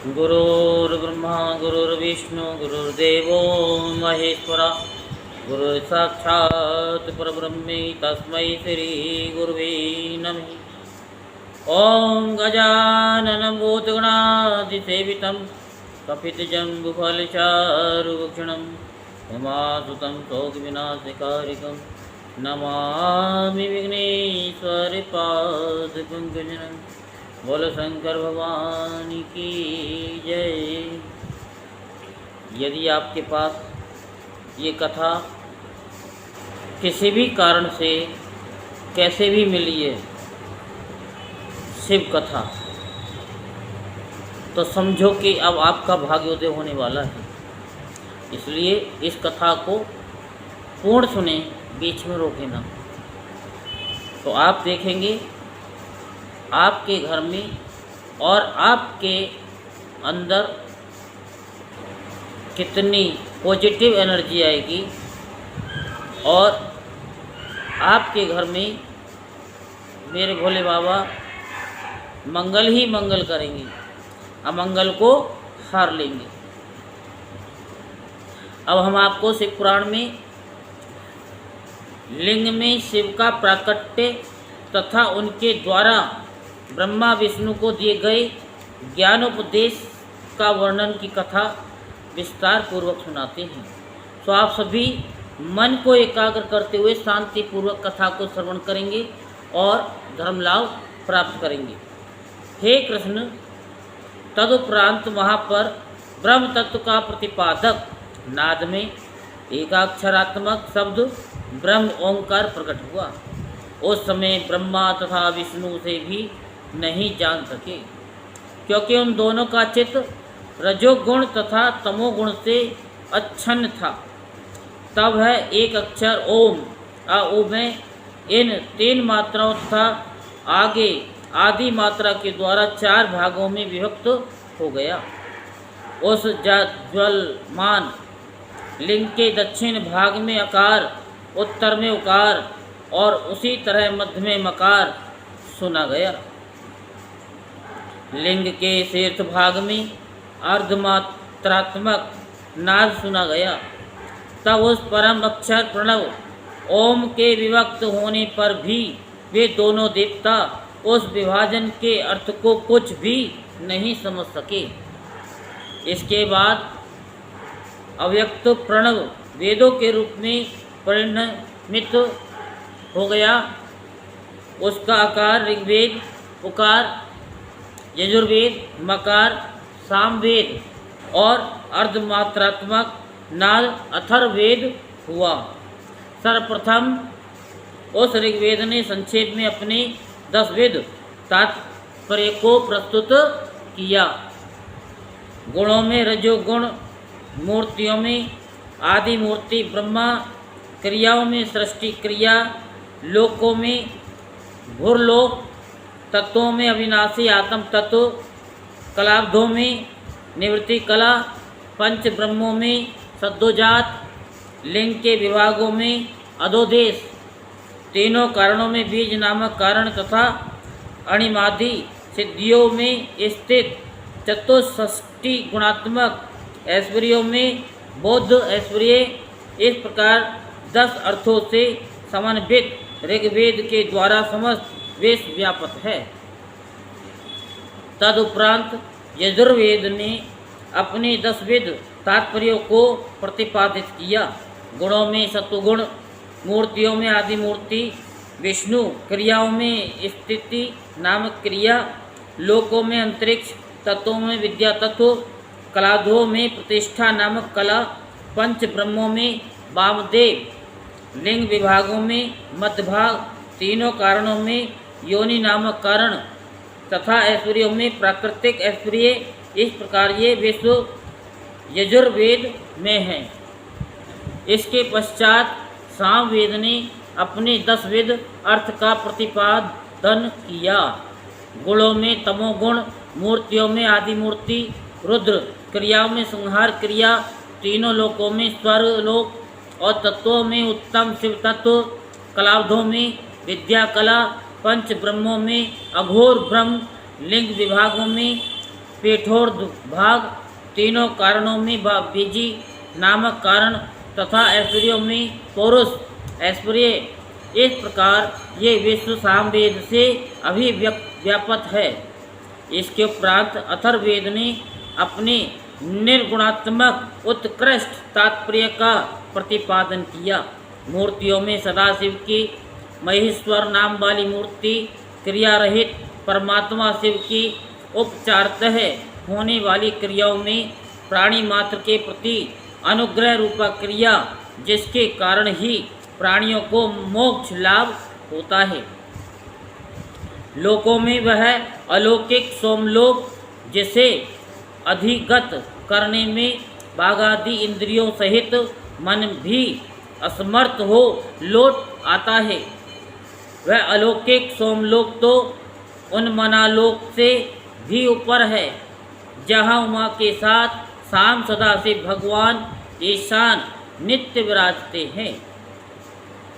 गुरुर्ब्रह्मा गुरुर्विष्णु गुरुर्देवो महेश्वरा गुरुर्साक्षात् परब्रह्म तस्मै श्री गुरुवे नमः। ओं गजाननं भूतगणाधिसेवितं कपितजम्बुफलचारुभक्षणं उमासुतं शोकविनाशकारिकं नमामि विघ्नेश्वरपादपङ्कजं। बोलो शंकर भगवान की जय। यदि आपके पास ये कथा किसी भी कारण से कैसे भी मिली है, शिव कथा, तो समझो कि अब आपका भाग्योदय होने वाला है। इसलिए इस कथा को पूर्ण सुने, बीच में रोके ना। तो आप देखेंगे आपके घर में और आपके अंदर कितनी पॉजिटिव एनर्जी आएगी और आपके घर में मेरे भोले बाबा मंगल ही मंगल करेंगे, अमंगल को हार लेंगे। अब हम आपको शिव पुराण में लिंग में शिव का प्राकट्य तथा उनके द्वारा ब्रह्मा विष्णु को दिए गए ज्ञानोपदेश का वर्णन की कथा विस्तार पूर्वक सुनाते हैं। तो आप सभी मन को एकाग्र करते हुए शांति पूर्वक कथा को श्रवण करेंगे और धर्म लाभ प्राप्त करेंगे। हे कृष्ण, तदुपरांत वहाँ पर ब्रह्म तत्व का प्रतिपादक नाद में एकाक्षरात्मक शब्द ब्रह्म ओंकार प्रकट हुआ। उस समय ब्रह्मा तथा विष्णु से भी नहीं जान सके, क्योंकि उन दोनों का चित्त रजोगुण तथा तमोगुण से अच्छन्न था। तब है एक अक्षर ओम में इन 3 मात्राओं तथा आगे आदि मात्रा के द्वारा 4 भागों में विभक्त हो गया। उस ज्वलमान लिंग के दक्षिण भाग में अकार, उत्तर में उकार और उसी तरह मध्य में मकार सुना गया। लिंग के शीर्ष भाग में अर्धमात्रात्मक नाद सुना गया। तब उस परम अक्षर प्रणव ओम के विभक्त होने पर भी वे दोनों देवता उस विभाजन के अर्थ को कुछ भी नहीं समझ सके। इसके बाद अव्यक्त प्रणव वेदों के रूप में परिणमित हो गया। उसका आकार ऋग्वेद, उकार यजुर्वेद, मकार सामवेद और अर्धमात्रात्मक नाद अथर्ववेद हुआ। सर्वप्रथम उस ऋग्वेद ने संक्षेप में अपने 10 वेद तात्पर्य को प्रस्तुत किया। गुणों में रजोगुण, मूर्तियों में आदि मूर्ति ब्रह्मा, क्रियाओं में सृष्टि क्रिया, लोकों में भूर्लोक, तत्वों में अविनाशी आत्म तत्व, कलाब्धों में निवृत्ति कला, पंच ब्रह्मों में सद्योजात, लिंग के विभागों में अधोदेश, तीनों कारणों में बीज नामक कारण तथा अणिमादि सिद्धियों में स्थित चतुष्षष्टि गुणात्मक ऐश्वर्यों में बौद्ध ऐश्वर्य, इस प्रकार 10 अर्थों से समन्वित ऋग्वेद के द्वारा समस्त वेश व्यापक है। तदुपरांत यजुर्वेद ने अपने 10 वेद तात्पर्यों को प्रतिपादित किया। गुणों में सत्वगुण, मूर्तियों में आदि मूर्ति विष्णु, क्रियाओं में स्थिति नामक क्रिया, लोकों में अंतरिक्ष, तत्वों में विद्या तत्व, कलाधों में प्रतिष्ठा नामक कला, पंच ब्रह्मों में वामदेव, लिंग विभागों में मध्यभाग, तीनों कारणों में योनि नामक कारण तथा ऐश्वर्यों में प्राकृतिक ऐश्वर्य, इस प्रकार ये विश्व यजुर्वेद में हैं। इसके पश्चात सामवेद ने अपने 10 वेद अर्थ का प्रतिपादन किया। गुणों में तमोगुण, मूर्तियों में आदि मूर्ति, रुद्र, क्रियाओं में संहार क्रिया, तीनों लोकों में स्वर्लोक और तत्वों में उत्तम शिव तत्व, कलाब्धों में विद्या कला, पंच ब्रह्मों में अघोर ब्रह्म, लिंग विभागों में पेठोर्ध भाग, तीनों कारणों में बीजी नामक कारण तथा ऐश्वर्यों में पौरुष ऐश्वर्य। इस प्रकार ये विश्व सामवेद से अभिव्यापत है। इसके उपरांत अथर्ववेद ने अपने निर्गुणात्मक उत्कृष्ट तात्पर्य का प्रतिपादन किया। मूर्तियों में सदाशिव की महेश्वर नाम वाली मूर्ति, क्रिया रहित परमात्मा शिव की उपचारतः होने वाली क्रियाओं में प्राणी मात्र के प्रति अनुग्रह रूपा क्रिया, जिसके कारण ही प्राणियों को मोक्ष लाभ होता है। लोकों में वह अलौकिक सोमलोक, जिसे अधिगत करने में बाघादि इंद्रियों सहित मन भी असमर्थ हो लौट आता है। वह अलौकिक सोमलोक तो उन्मनालोक से भी ऊपर है, जहाँ उमा के साथ शाम सदाशिव भगवान ईशान नित्य विराजते हैं।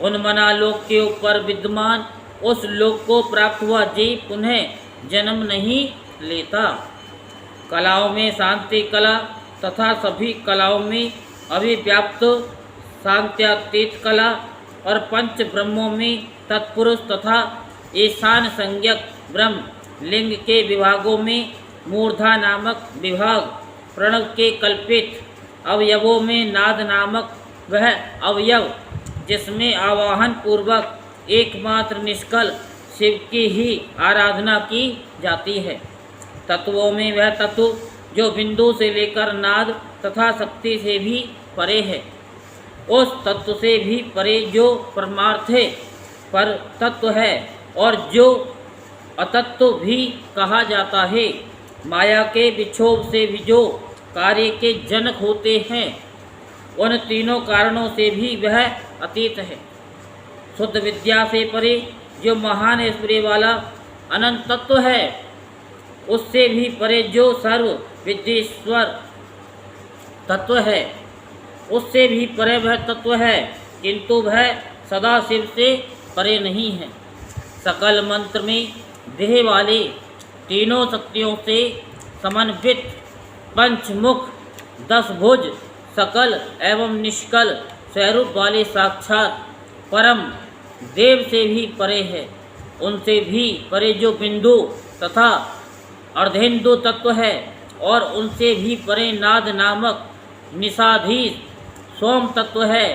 उन्मनालोक के ऊपर विद्यमान उस लोक को प्राप्त हुआ जीव पुनः जन्म नहीं लेता। कलाओं में शांति कला तथा सभी कलाओं में अभिव्याप्त शांत्यातीत कला और पंच ब्रह्मों में तत्पुरुष तथा ईशान संज्ञक ब्रह्म लिंग के विभागों में मूर्धा नामक विभाग, प्रणव के कल्पित अवयवों में नाद नामक वह अवयव, जिसमें आवाहन पूर्वक एकमात्र निष्कल शिव की ही आराधना की जाती है। तत्वों में वह तत्व जो बिंदु से लेकर नाद तथा शक्ति से भी परे है, उस तत्व से भी परे जो परमार्थ पर तत्व है और जो अतत्व भी कहा जाता है। माया के विक्षोभ से भी जो कार्य के जनक होते हैं, उन तीनों कारणों से भी वह अतीत है। शुद्ध विद्या से परे जो महान ऐश्वर्य वाला अनंत तत्व है, उससे भी परे जो सर्व विद्येश्वर तत्व है, उससे भी परे वह तत्व है, किंतु वह सदाशिव से परे नहीं है। सकल मंत्र में देह वाले तीनों शक्तियों से समन्वित पंचमुख 10 भुज सकल एवं निष्कल स्वरूप वाले साक्षात परम देव से भी परे है। उनसे भी परे जो बिंदु तथा अर्धेन्दु तत्व है और उनसे भी परे नाद नामक निषाधीश सोम तत्व है।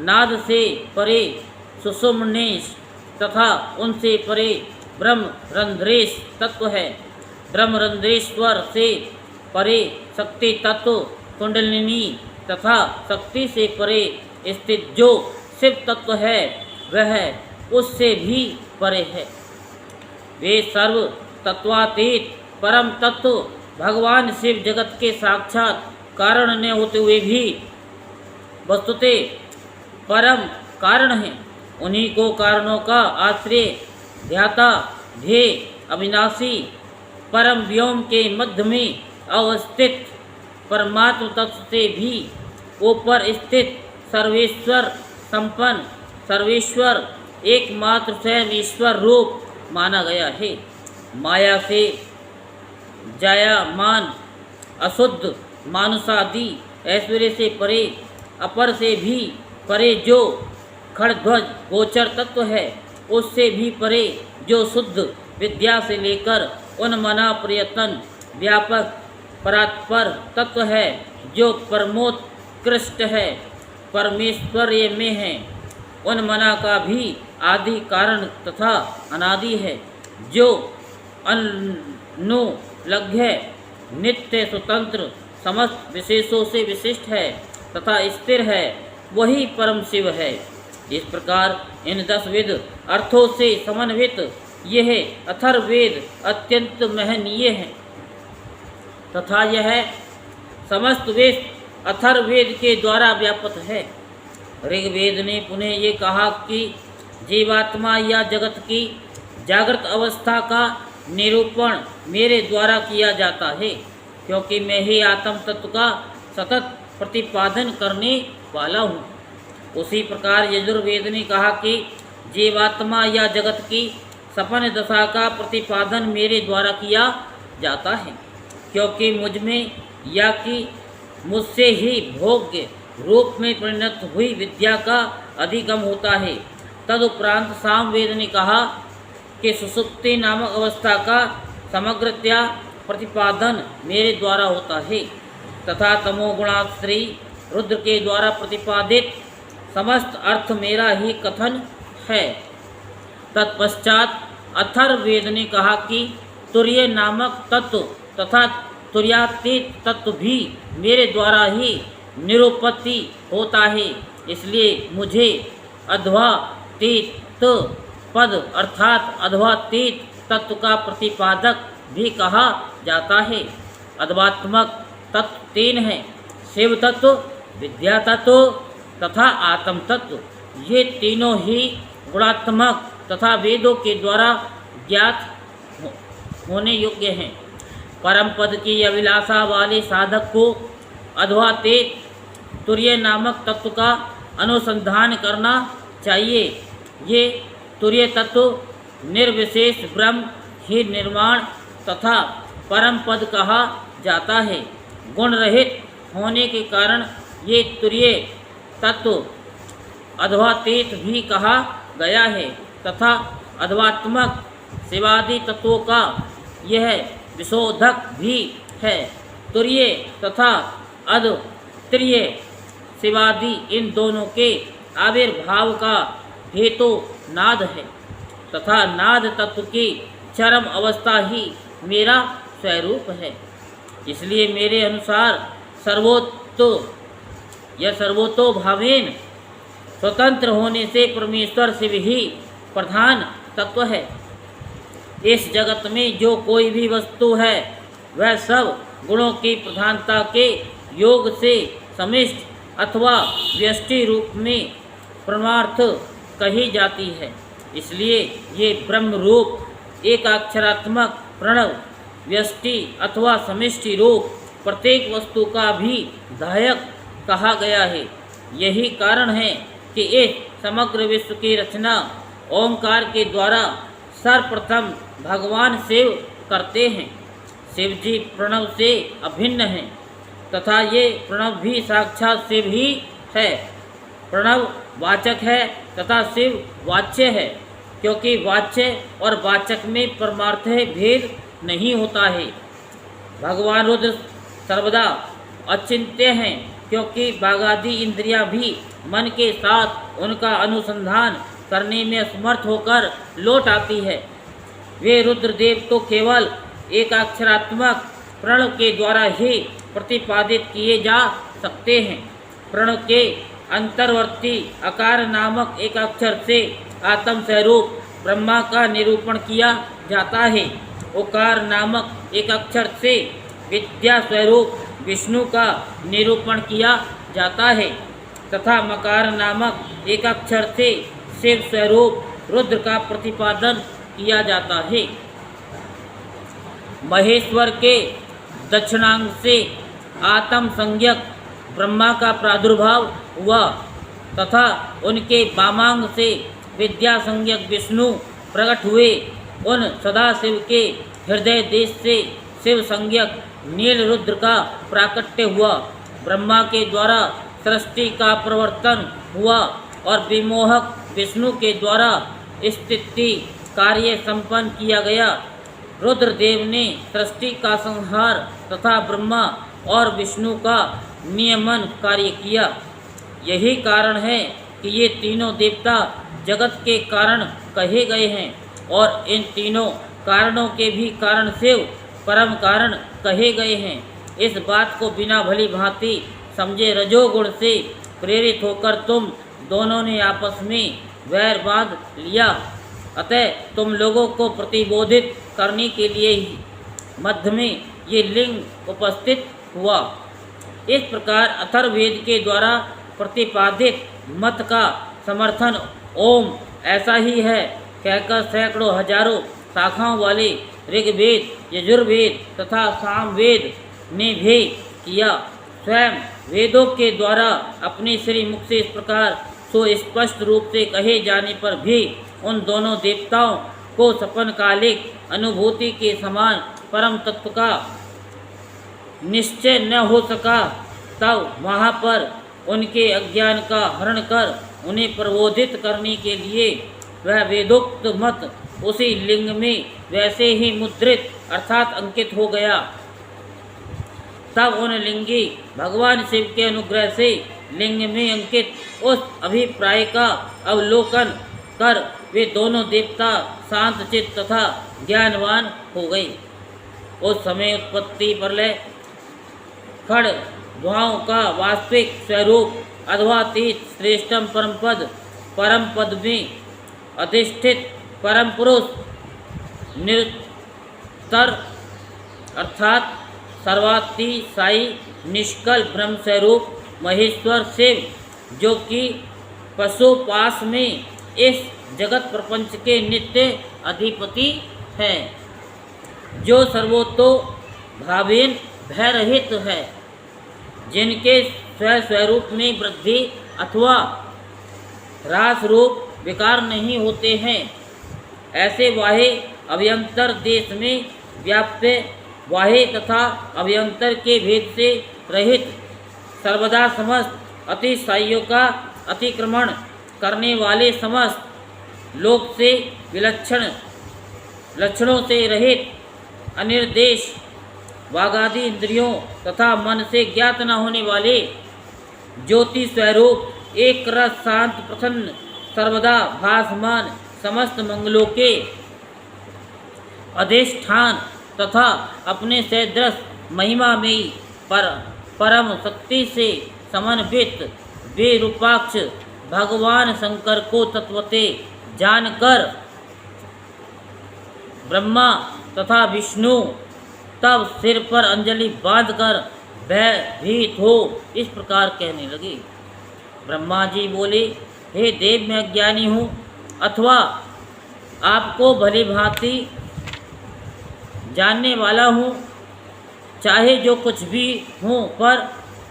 नाद से परे सुषुम्नेश तथा उनसे परे ब्रह्म रंध्रेश तत्व है। ब्रह्म रंध्रेश्वर से परे शक्ति तत्व कुंडलिनी तथा शक्ति से परे स्थित जो शिव तत्व है, वह उससे भी परे है। वे सर्व तत्वातीत परम तत्व भगवान शिव जगत के साक्षात कारण न होते हुए भी वस्तुतः परम कारण हैं। उन्हीं को कारणों का आश्रय ध्याता ध्येय अविनाशी परम व्योम के मध्य में अवस्थित परमात्म तत्व से भी ऊपर स्थित सर्वेश्वर संपन्न सर्वेश्वर एकमात्र स्वयं ईश्वर रूप माना गया है। माया से जायमान अशुद्ध मानुषादि ऐश्वर्य से परे अपर से भी परे जो खड़ध्वज गोचर तत्व है, उससे भी परे जो शुद्ध विद्या से लेकर उन्मना प्रयत्न व्यापक परात्पर तत्व है, जो परमोत्कृष्ट है, परमेश्वर्य में है, उन्मना का भी आदि कारण तथा अनादि है, जो अनुलग्न नित्य स्वतंत्र समस्त विशेषों से विशिष्ट है तथा स्थिर है, वही परम शिव है। इस प्रकार इन 10 विध अर्थों से समन्वित यह अथर्ववेद अत्यंत महनीय है तथा यह समस्त वेद अथर्ववेद के द्वारा व्यापक है। ऋग्वेद ने पुनः ये कहा कि जीवात्मा या जगत की जागृत अवस्था का निरूपण मेरे द्वारा किया जाता है, क्योंकि मैं ही आत्म तत्व का सतत प्रतिपादन करने वाला हूँ। उसी प्रकार यजुर्वेद ने कहा कि जीवात्मा या जगत की सपन दशा का प्रतिपादन मेरे द्वारा किया जाता है, क्योंकि मुझ में या कि मुझसे ही भोग्य रूप में परिणत हुई विद्या का अधिगम होता है। तदुपरांत सामवेद ने कहा कि सुषुप्ति नामक अवस्था का समग्रतया प्रतिपादन मेरे द्वारा होता है तथा तमोगुणाश्री रुद्र के द्वारा प्रतिपादित समस्त अर्थ मेरा ही कथन है। तत्पश्चात अथर्ववेद ने कहा कि तुर्य नामक तत्व तथा तुर्यातीत तत्व भी मेरे द्वारा ही निरुपत्ति होता है, इसलिए मुझे अध्वातीत पद अर्थात अध्वातीत तत्व का प्रतिपादक भी कहा जाता है। अध्वात्मक तत्व तीन हैं, शिव तत्व, विद्या तत्व तथा आत्म तत्व। ये तीनों ही गुणात्मक तथा वेदों के द्वारा ज्ञात होने योग्य हैं। परम पद की अभिलाषा वाले साधक को अध्वातीत तुर्य नामक तत्व का अनुसंधान करना चाहिए। ये तुर्य तत्व निर्विशेष ब्रह्म ही निर्माण तथा परम पद कहा जाता है। गुण रहित होने के कारण ये तुर्य तत्व अध्वातीत भी कहा गया है तथा अध्वात्मक शिवादि तत्वों का यह विशोधक भी है। तुर्य तथा अद्वितीय शिवादि इन दोनों के आविर्भाव का हेतु नाद है तथा नाद तत्व की चरम अवस्था ही मेरा स्वरूप है। इसलिए मेरे अनुसार सर्वतो भावेन स्वतंत्र होने से परमेश्वर शिव ही प्रधान तत्व है। इस जगत में जो कोई भी वस्तु है वह सब गुणों की प्रधानता के योग से समिष्ट अथवा व्यष्टि रूप में परमार्थ कही जाती है। इसलिए ये ब्रह्म रूप एकाक्षरात्मक प्रणव व्यष्टि अथवा समिष्टि रूप प्रत्येक वस्तु का भी दायक कहा गया है। यही कारण है कि इस समग्र विश्व की रचना ओंकार के द्वारा सर्वप्रथम भगवान शिव करते हैं। शिव जी प्रणव से अभिन्न हैं तथा ये प्रणव भी साक्षात शिव ही है। प्रणव वाचक है तथा शिव वाच्य है, क्योंकि वाच्य और वाचक में परमार्थ भेद नहीं होता है। भगवान रुद्र सर्वदा अचिंत्य हैं, क्योंकि बागादि इंद्रियां भी मन के साथ उनका अनुसंधान करने में असमर्थ होकर लौट आती है। वे रुद्रदेव तो केवल एकाक्षरात्मक प्रणव के द्वारा ही प्रतिपादित किए जा सकते हैं। प्रणव के अंतर्वर्ती अकार नामक एक अक्षर से आत्म स्वरूप ब्रह्मा का निरूपण किया जाता है। ओकार नामक एक अक्षर से विद्या स्वरूप विष्णु का निरूपण किया जाता है तथा मकार नामक एक अक्षर से शिव स्वरूप रुद्र का प्रतिपादन किया जाता है। महेश्वर के दक्षिणांग से आत्म संज्ञक ब्रह्मा का प्रादुर्भाव हुआ तथा उनके वामांग से विद्या संज्ञक विष्णु प्रकट हुए। उन सदाशिव के हृदय देश से शिव संज्ञक नील रुद्र का प्राकट्य हुआ। ब्रह्मा के द्वारा सृष्टि का प्रवर्तन हुआ और विमोहक विष्णु के द्वारा स्थिति कार्य संपन्न किया गया। रुद्रदेव ने सृष्टि का संहार तथा ब्रह्मा और विष्णु का नियमन कार्य किया। यही कारण है कि ये तीनों देवता जगत के कारण कहे गए हैं और इन तीनों कारणों के भी कारण शिव परम कारण कहे गए हैं। इस बात को बिना भली भांति समझे रजोगुण से प्रेरित होकर तुम दोनों ने आपस में वैर बांध लिया। अतः तुम लोगों को प्रतिबोधित करने के लिए ही मध्य में ये लिंग उपस्थित हुआ। इस प्रकार अथर्ववेद के द्वारा प्रतिपादित मत का समर्थन ओम ऐसा ही है कहकर सैकड़ों हजारों शाखाओं वाले ऋग्वेद, यजुर्वेद तथा सामवेद ने भी किया। स्वयं वेदों के द्वारा अपने श्री मुख से इस प्रकार सुस्पष्ट रूप से कहे जाने पर भी उन दोनों देवताओं को सपनकालिक अनुभूति के समान परम तत्व का निश्चय न हो सका, तब वहाँ पर उनके अज्ञान का हरण कर उन्हें प्रबोधित करने के लिए वह वेदोक्त मत उसी लिंग में वैसे ही मुद्रित अर्थात अंकित हो गया। तब उन लिंगी भगवान शिव के अनुग्रह से लिंग में अंकित उस अभिप्राय का अवलोकन कर वे दोनों देवता शांत चित्त तथा ज्ञानवान हो गए। उस समय उत्पत्ति प्रलय खड़ ध्रुवाओं का वास्तविक स्वरूप अध्वातीत श्रेष्ठम परम पद में अधिष्ठित परम पुरुष निरंतर अर्थात सर्वातिशायी निष्कल ब्रह्म स्वरूप महेश्वर शिव, जो कि पशुपाश में इस जगत प्रपंच के नित्य अधिपति हैं, जो सर्वतो भावेन भय रहित है, जिनके स्वस्वरूप में वृद्धि अथवा ह्रास रूप विकार नहीं होते हैं, ऐसे वाहे अभ्यंतर देश में व्याप्त वाहे तथा अभ्यंतर के भेद से रहित सर्वदा समस्त अतिशयों का अतिक्रमण करने वाले समस्त लोक से विलक्षण लक्षणों से रहित अनिर्देश वागादि इंद्रियों तथा मन से ज्ञात न होने वाले ज्योति स्वरूप एक रस शांत प्रसन्न सर्वदा भासमान समस्त मंगलों के अधिष्ठान तथा अपने सदृश महिमा में परम शक्ति से समन्वित विरूपाक्ष भगवान शंकर को तत्वते जानकर ब्रह्मा तथा विष्णु तब सिर पर अंजलि बांधकर भयभीत हो इस प्रकार कहने लगे। ब्रह्मा जी बोले, हे देव, मैं अज्ञानी हूँ अथवा आपको भली भांति जानने वाला हूँ, चाहे जो कुछ भी हूँ, पर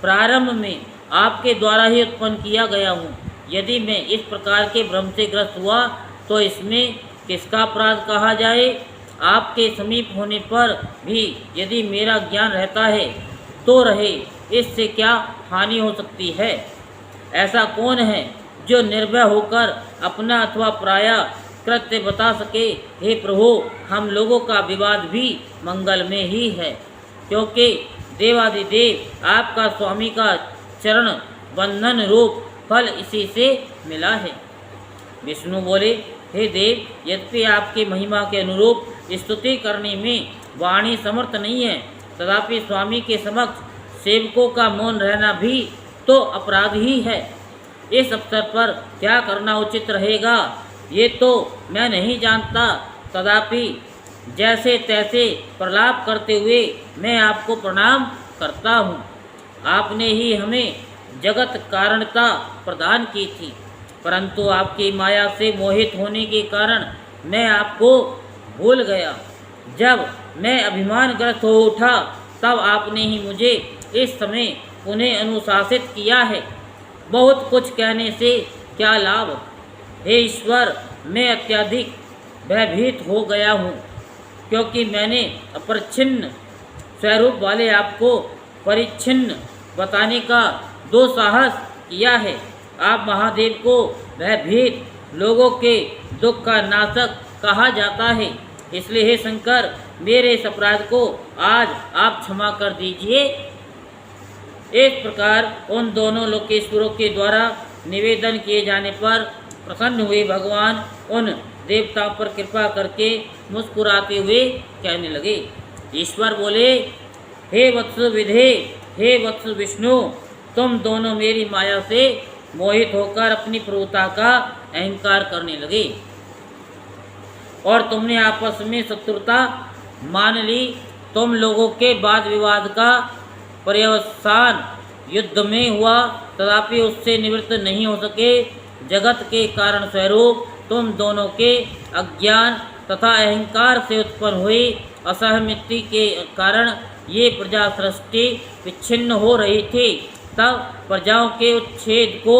प्रारंभ में आपके द्वारा ही उत्पन्न किया गया हूँ। यदि मैं इस प्रकार के भ्रम से ग्रस्त हुआ तो इसमें किसका अपराध कहा जाए? आपके समीप होने पर भी यदि मेरा ज्ञान रहता है तो रहे, इससे क्या हानि हो सकती है? ऐसा कौन है जो निर्भय होकर अपना अथवा पराया कृत्य बता सके? हे प्रभु, हम लोगों का विवाद भी मंगल में ही है, क्योंकि देवादिदेव आपका स्वामी का चरण बंधन रूप फल इसी से मिला है। विष्णु बोले, हे देव, यद्यपि आपकी महिमा के अनुरूप स्तुति करने में वाणी समर्थ नहीं है, तथापि स्वामी के समक्ष सेवकों का मौन रहना भी तो अपराध ही है। इस अवसर पर क्या करना उचित रहेगा ये तो मैं नहीं जानता, तथापि जैसे तैसे प्रलाप करते हुए मैं आपको प्रणाम करता हूँ। आपने ही हमें जगत कारणता प्रदान की थी, परंतु आपकी माया से मोहित होने के कारण मैं आपको भूल गया। जब मैं अभिमानग्रस्त हो उठा तब आपने ही मुझे इस समय उन्हें अनुशासित किया है। बहुत कुछ कहने से क्या लाभ? हे ईश्वर, मैं अत्यधिक भयभीत हो गया हूँ, क्योंकि मैंने अपरिच्छिन्न स्वरूप वाले आपको परिच्छिन्न बताने का दुस्साहस किया है। आप महादेव को भयभीत लोगों के दुख का नाशक कहा जाता है, इसलिए हे शंकर, मेरे इस अपराध को आज आप क्षमा कर दीजिए। इस प्रकार उन दोनों लोकेश्वरों के द्वारा निवेदन किए जाने पर प्रसन्न हुए भगवान उन देवताओं पर कृपा करके मुस्कुराते हुए कहने लगे। ईश्वर बोले, हे वत्स विधे, हे वत्स विष्णु, तुम दोनों मेरी माया से मोहित होकर अपनी प्रभुता का अहंकार करने लगे और तुमने आपस में शत्रुता मान ली। तुम लोगों के वाद विवाद का पर्यवसान युद्ध में हुआ, तथापि उससे निवृत्त नहीं हो सके। जगत के कारण स्वरूप तुम दोनों के अज्ञान तथा अहंकार से उत्पन्न हुई असहमति के कारण ये प्रजा सृष्टि विच्छिन्न हो रही थी। तब प्रजाओं के उच्छेद को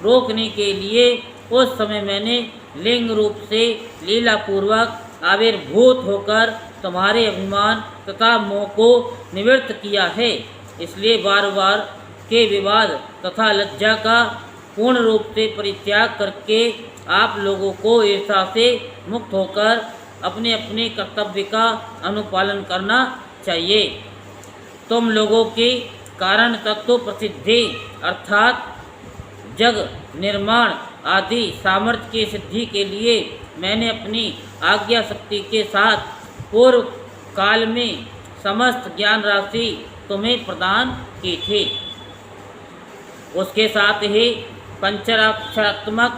रोकने के लिए उस समय मैंने लिंग रूप से लीलापूर्वक आविर्भूत होकर तुम्हारे अभिमान तथा मोह को निवृत्त किया है। इसलिए बार बार के विवाद तथा लज्जा का पूर्ण रूप से परित्याग करके आप लोगों को ईर्ष्या से मुक्त होकर अपने अपने कर्तव्य का अनुपालन करना चाहिए। तुम लोगों के कारण तत्व प्रसिद्धि अर्थात जग निर्माण आदि सामर्थ्य की सिद्धि के लिए मैंने अपनी आज्ञा शक्ति के साथ पूर्व काल में समस्त ज्ञान राशि तुम्हें प्रदान की थी। उसके साथ ही पंचराक्षरात्मक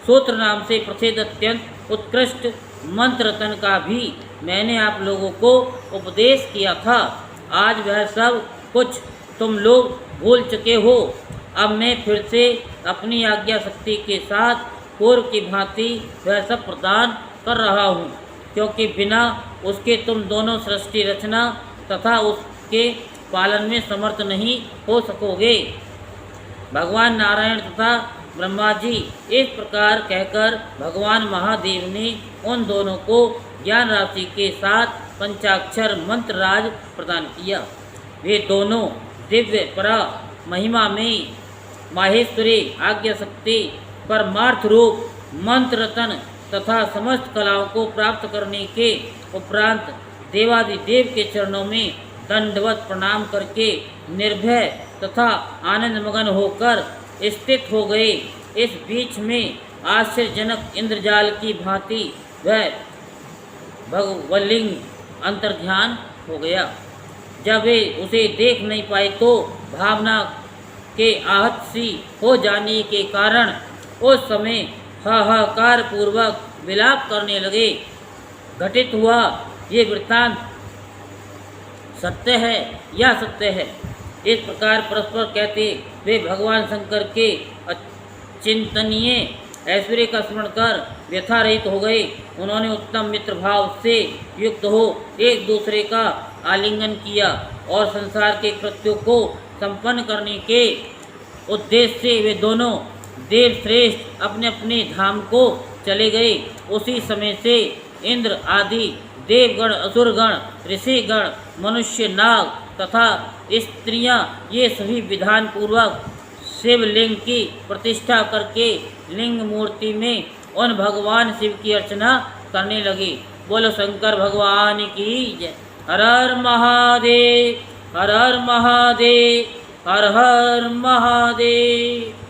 सूत्र नाम से प्रसिद्ध अत्यंत उत्कृष्ट मंत्र रतन का भी मैंने आप लोगों को उपदेश किया था। आज वह सब कुछ तुम लोग भूल चुके हो। अब मैं फिर से अपनी आज्ञा शक्ति के साथ पूर्व की भांति वह सब प्रदान कर रहा हूँ, क्योंकि बिना उसके तुम दोनों सृष्टि रचना तथा उसके पालन में समर्थ नहीं हो सकोगे। भगवान नारायण तथा ब्रह्मा जी इस प्रकार कहकर भगवान महादेव ने उन दोनों को ज्ञान राशि के साथ पंचाक्षर मंत्र राज प्रदान किया। वे दोनों दिव्य परा महिमा में माहेश्वरी आज्ञा शक्ति परमार्थ रूप मंत्र रतन तथा समस्त कलाओं को प्राप्त करने के उपरांत देवादिदेव के चरणों में दंडवत प्रणाम करके निर्भय तथा आनंद मगन होकर स्थित हो गए। इस बीच में आश्चर्यजनक इंद्रजाल की भांति वह भगवलिंग अंतर्ध्यान हो गया। जब वे उसे देख नहीं पाए तो भावना के आहत सी हो जाने के कारण उस समय हाहाकार पूर्वक विलाप करने लगे। घटित हुआ ये वृत्तांत सत्य है या सत्य है, इस प्रकार परस्पर कहते वे भगवान शंकर के अचिंतनीय ऐश्वर्य का स्मरण कर व्यथा रहित हो गए। उन्होंने उत्तम मित्र भाव से युक्त हो एक दूसरे का आलिंगन किया और संसार के कृत्यों को संपन्न करने के उद्देश्य से वे दोनों देव श्रेष्ठ अपने अपने धाम को चले गए। उसी समय से इंद्र आदि देवगण, असुरगण, ऋषिगण, मनुष्य, नाग तथा स्त्रियां ये सभी विधान पूर्वक शिवलिंग की प्रतिष्ठा करके लिंग मूर्ति में उन भगवान शिव की अर्चना करने लगे। बोलो शंकर भगवान की जय। हर हर महादेव, हर हर महादेव, हर हर महादेव।